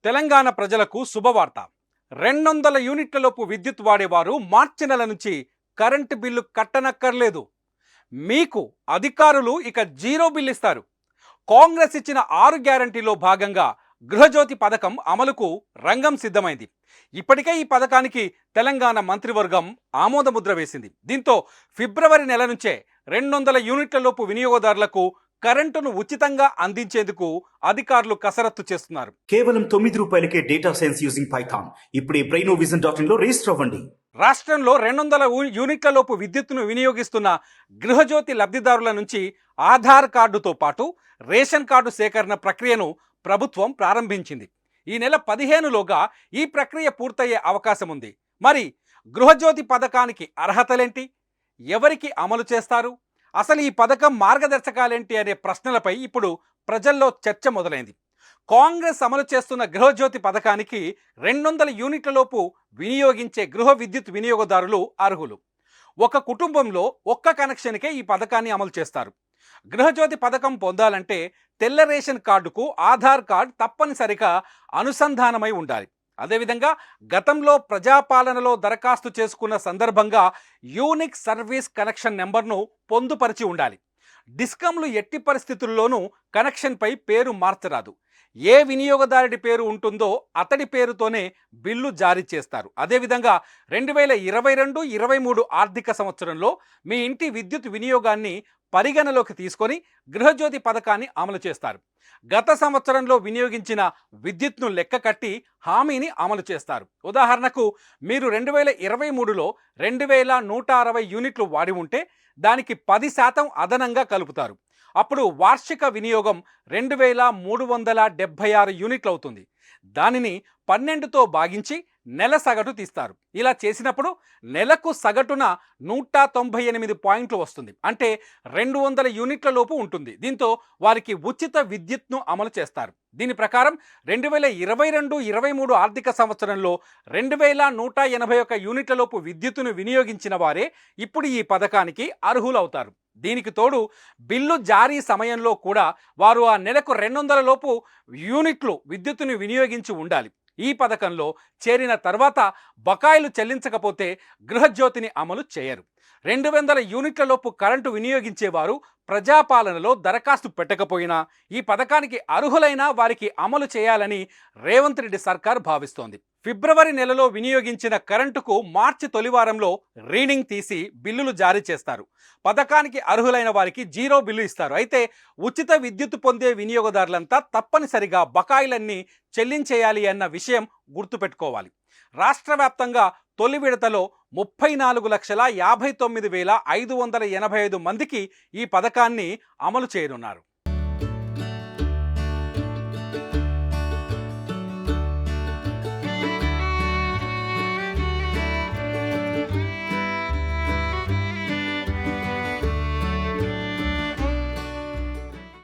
తెలంగాణ ప్రజలకు శుభవార్త. 200 యూనిట్లలోపు విద్యుత్ వాడేవారు మార్చి నెల నుంచి కరెంటు బిల్లు కట్టనక్కర్లేదు. మీకు అధికారులు ఇక జీరో బిల్ ఇస్తారు. కాంగ్రెస్ ఇచ్చిన 6 గ్యారంటీలో భాగంగా గృహజ్యోతి పథకం అమలుకు రంగం సిద్ధమైంది. ఇప్పటికే ఈ పథకానికి తెలంగాణ మంత్రివర్గం ఆమోదముద్ర వేసింది. దీంతో ఫిబ్రవరి నెల నుంచే 200 యూనిట్లలోపు వినియోగదారులకు కరెంటును ఉచితంగా అందించేందుకు అధికారులు కసరత్తు చేస్తున్నారు. కేవలం ₹9కే డేటా సైన్స్ యూజింగ్ పైథాన్. ఇప్పుడే brainovision.in లో రిజిస్టర్ అవ్వండి. రాష్ట్రంలో 200 యూనిట్లలోపు విద్యుత్తును వినియోగిస్తున్న గృహజ్యోతి లబ్ధిదారుల నుంచి ఆధార్ కార్డుతో పాటు రేషన్ కార్డు సేకరణ ప్రక్రియను ప్రభుత్వం ప్రారంభించింది. ఈ నెల 15లోగా ఈ ప్రక్రియ పూర్తయ్యే అవకాశం ఉంది. మరి గృహజ్యోతి పథకానికి అర్హతలేంటి, ఎవరికి అమలు చేస్తారు, అసలు ఈ పథకం మార్గదర్శకాలేంటి అనే ప్రశ్నలపై ఇప్పుడు ప్రజల్లో చర్చ మొదలైంది. కాంగ్రెస్ అమలు చేస్తున్న గృహజ్యోతి పథకానికి 200 యూనిట్లలోపు వినియోగించే గృహ విద్యుత్ వినియోగదారులు అర్హులు. ఒక కుటుంబంలో ఒక్క కనెక్షన్కే ఈ పథకాన్ని అమలు చేస్తారు. గృహజ్యోతి పథకం పొందాలంటే తెల్ల రేషన్ కార్డుకు ఆధార్ కార్డు తప్పనిసరిగా అనుసంధానమై ఉండాలి. అదేవిధంగా గతంలో ప్రజాపాలనలో దరఖాస్తు చేసుకున్న సందర్భంగా యూనిక్ సర్వీస్ కనెక్షన్ నెంబర్ను పొందుపరిచి ఉండాలి. డిస్కంలు ఎట్టి పరిస్థితుల్లోనూ కనెక్షన్పై పేరు మార్చరాదు. ఏ వినియోగదారుడి పేరు ఉంటుందో అతడి పేరుతోనే బిల్లు జారీ చేస్తారు. అదేవిధంగా 2022-23 ఆర్థిక సంవత్సరంలో మీ ఇంటి విద్యుత్ వినియోగాన్ని పరిగణలోకి తీసుకొని గృహజ్యోతి పథకాన్ని అమలు చేస్తారు. గత సంవత్సరంలో వినియోగించిన విద్యుత్ను లెక్క కట్టి హామీని అమలు చేస్తారు. ఉదాహరణకు మీరు 2023లో 2160 యూనిట్లు వాడి ఉంటే దానికి 10% అదనంగా కలుపుతారు. అప్పుడు వార్షిక వినియోగం 2376 యూనిట్లు అవుతుంది. దానిని 12తో భాగించి నెల సగటు తీస్తారు. ఇలా చేసినప్పుడు నెలకు సగటున 198 పాయింట్లు వస్తుంది. అంటే 200 యూనిట్ల లోపు ఉంటుంది. దీంతో వారికి ఉచిత విద్యుత్ను అమలు చేస్తారు. దీని ప్రకారం 2022-23 ఆర్థిక సంవత్సరంలో 2181 యూనిట్ల లోపు విద్యుత్తును వినియోగించిన వారే ఇప్పుడు ఈ పథకానికి అర్హులవుతారు. దీనికి తోడు బిల్లు జారీ సమయంలో కూడా వారు ఆ నెలకు 200 లోపు యూనిట్లు విద్యుత్తును వినియోగించి ఉండాలి. ఈ పథకంలో చేరిన తర్వాత బకాయిలు చెల్లించకపోతే గృహజ్యోతిని అమలు చేయరు. 200 యూనిట్లలోపు కరెంటు వినియోగించేవారు ప్రజాపాలనలో దరఖాస్తు పెట్టకపోయినా ఈ పథకానికి అర్హులైన వారికి అమలు చేయాలని రేవంత్ రెడ్డి సర్కార్ భావిస్తోంది. ఫిబ్రవరి నెలలో వినియోగించిన కరెంటుకు మార్చి తొలివారంలో రీడింగ్ తీసి బిల్లులు జారీ చేస్తారు. పథకానికి అర్హులైన వారికి జీరో బిల్లు ఇస్తారు. అయితే ఉచిత విద్యుత్ పొందే వినియోగదారులంతా తప్పనిసరిగా బకాయిలన్నీ చెల్లించేయాలి అన్న విషయం గుర్తుపెట్టుకోవాలి. రాష్ట్ర వ్యాప్తంగా తొలి విడతలో 34,59,585 మందికి ఈ పథకాన్ని అమలు చేయనున్నారు.